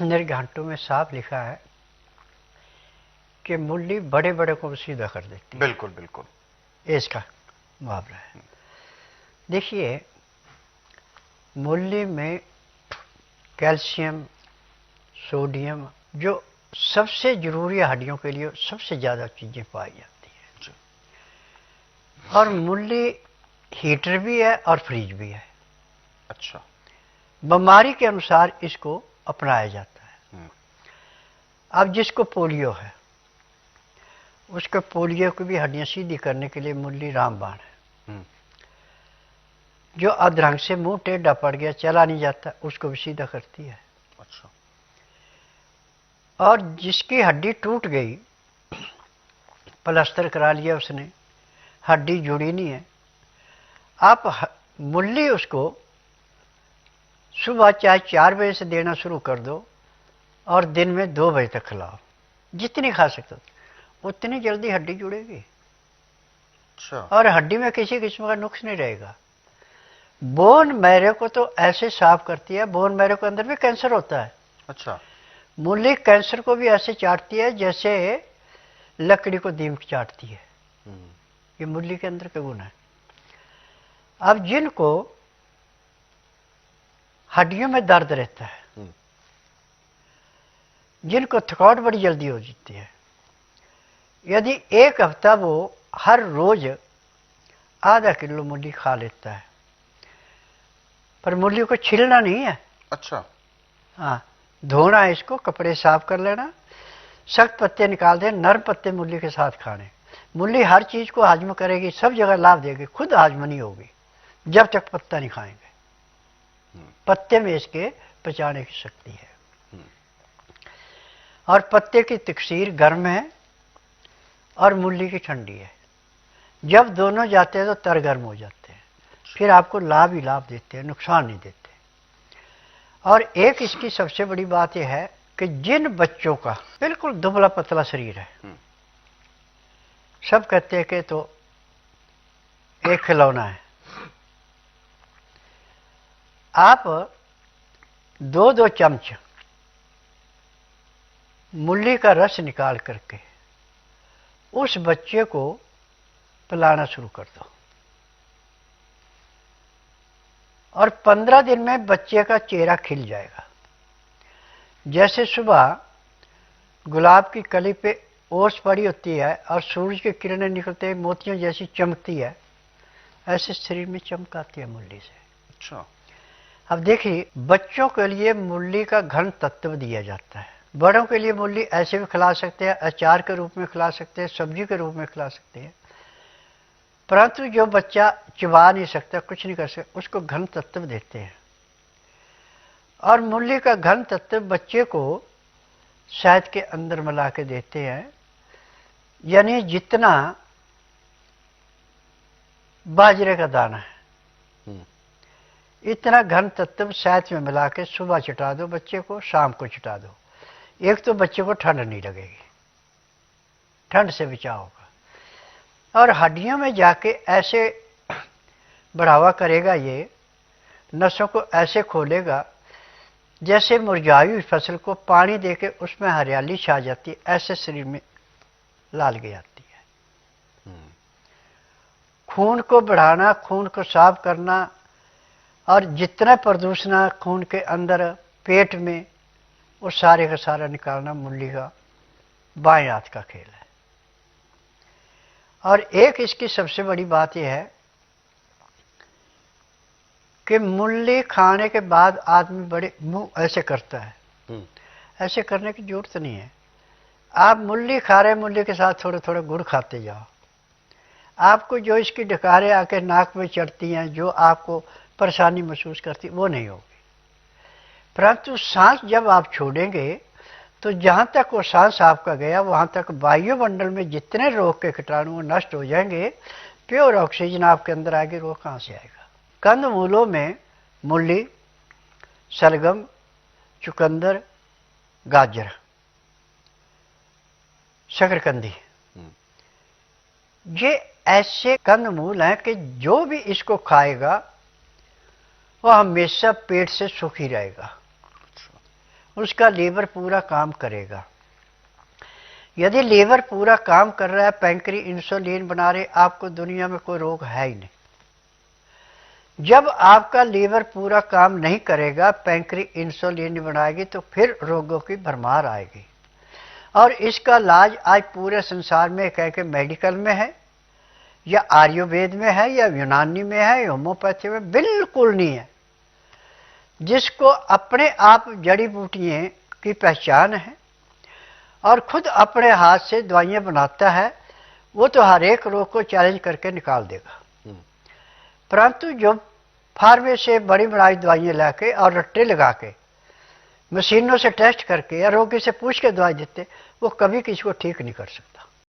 निर्घंटों में साफ लिखा है कि मूली बड़े बड़े को सीधा कर देती है। बिल्कुल बिल्कुल, इसका मुहावरा है। देखिए, मूली में कैल्शियम, सोडियम, जो सबसे जरूरी है हड्डियों के लिए, सबसे ज़्यादा चीज़ें पाई जाती हैं। और मूली हीटर भी है और फ्रीज भी है। अच्छा, बीमारी के अनुसार इसको अपनाया जाता है। अब जिसको पोलियो है, उसके पोलियो की भी हड्डियां सीधी करने के लिए मूली रामबाण है। जो अधरंग से मुंह टेढ़ा पड़ गया, चला नहीं जाता, उसको भी सीधा करती है। अच्छा, और जिसकी हड्डी टूट गई, प्लास्टर करा लिया उसने, हड्डी जुड़ी नहीं है, आप मूली उसको सुबह चाहे 4 बजे से देना शुरू कर दो और दिन में 2 बजे तक खिलाओ। जितनी खा सकते हो उतनी जल्दी हड्डी जुड़ेगी। अच्छा, और हड्डी में किसी किस्म का नुक्स नहीं रहेगा। बोन मैरो को तो ऐसे साफ करती है, बोन मैरो के अंदर भी कैंसर होता है। अच्छा, मूली कैंसर को भी ऐसे चाटती है जैसे लकड़ी को दीमक चाटती है। ये मूली के अंदर के गुण है। अब जिनको हड्डियों में दर्द रहता है, जिनको थकावट बड़ी जल्दी हो जाती है, यदि एक हफ्ता वो हर रोज आधा किलो मूली खा लेता है, पर मूली को छीलना नहीं है। अच्छा, हाँ, धोना है इसको, कपड़े साफ कर लेना, सख्त पत्ते निकाल दे, नरम पत्ते मूली के साथ खाने। मूली हर चीज को हाजम करेगी, सब जगह लाभ देगी, खुद हाजम नहीं होगी जब तक पत्ता नहीं खाएंगे। पत्ते में इसके पचाने की शक्ति है। और पत्ते की तकसीर गर्म है और मूली की ठंडी है। जब दोनों जाते हैं तो तर गर्म हो जाते हैं, फिर आपको लाभ ही लाभ देते हैं, नुकसान नहीं देते। और एक इसकी सबसे बड़ी बात यह है कि जिन बच्चों का बिल्कुल दुबला पतला शरीर है, सब कहते हैं कि तो एक खिलौना है, आप 2-2 चम्मच मूली का रस निकाल करके उस बच्चे को पिलाना शुरू कर दो, और 15 दिन में बच्चे का चेहरा खिल जाएगा। जैसे सुबह गुलाब की कली पे ओस पड़ी होती है और सूरज की किरणें निकलते ही मोतियों जैसी चमकती है, ऐसे शरीर में चमक आती है मूली से। अच्छा, अब देखिए, बच्चों के लिए मूली का घन तत्व दिया जाता है। बड़ों के लिए मूली ऐसे भी खिला सकते हैं, अचार के रूप में खिला सकते हैं, सब्जी के रूप में खिला सकते हैं। परंतु जो बच्चा चबा नहीं सकता, कुछ नहीं कर सकता, उसको घन तत्व देते हैं। और मूली का घन तत्व बच्चे को शहद के अंदर मिला के देते हैं, यानी जितना बाजरे का दाना है इतना घन तत्व शहद में मिला के सुबह चटा दो बच्चे को, शाम को चटा दो। एक तो बच्चे को ठंड नहीं लगेगी, ठंड से बचाव होगा, और हड्डियों में जाके ऐसे बढ़ावा करेगा, ये नसों को ऐसे खोलेगा जैसे मुरझाई हुई फसल को पानी देके उसमें हरियाली छा जाती है, ऐसे शरीर में लालगी आती है। खून को बढ़ाना, खून को साफ करना, और जितना प्रदूषण है खून के अंदर, पेट में, वो सारे का सारा निकालना मूली का बाएं हाथ का खेल है। और एक इसकी सबसे बड़ी बात यह है कि मूली खाने के बाद आदमी बड़े मुंह ऐसे करता है। ऐसे करने की जरूरत नहीं है। आप मूली खा रहे, मूली के साथ थोड़े थोड़े गुड़ खाते जाओ। आपको जो इसकी डकारें आके नाक में चढ़ती हैं, जो आपको परेशानी महसूस करती, वो नहीं होगी। परंतु सांस जब आप छोड़ेंगे तो जहाँ तक वो सांस आपका गया, वहाँ तक वायुमंडल में जितने रोग के कीटाणु वो नष्ट हो जाएंगे, प्योर ऑक्सीजन आपके अंदर आएगी। रोग कहाँ से आएगा? कंद मूलों में मूली, सलगम, चुकंदर, गाजर, शकरकंदी, ये ऐसे कंद मूल हैं कि जो भी इसको खाएगा वो हमेशा पेट से सुखी रहेगा। उसका लीवर पूरा काम करेगा। यदि लीवर पूरा काम कर रहा है, पैंक्री इंसुलिन बना रहे, आपको दुनिया में कोई रोग है ही नहीं। जब आपका लीवर पूरा काम नहीं करेगा, पैंक्री इंसुलिन नहीं बनाएगी, तो फिर रोगों की भरमार आएगी। और इसका इलाज आज पूरे संसार में कह के मेडिकल में है, या आयुर्वेद में है, या यूनानी में है, या होम्योपैथी में, बिल्कुल नहीं है। जिसको अपने आप जड़ी बूटियों की पहचान है और खुद अपने हाथ से दवाइयाँ बनाता है, वो तो हर एक रोग को चैलेंज करके निकाल देगा। परंतु जो फार्मे से बड़ी बड़ी दवाइयाँ लाके और रट्टे लगा के मशीनों से टेस्ट करके या रोगी से पूछ के दवाई देते, वो कभी किसी को ठीक नहीं कर सकते।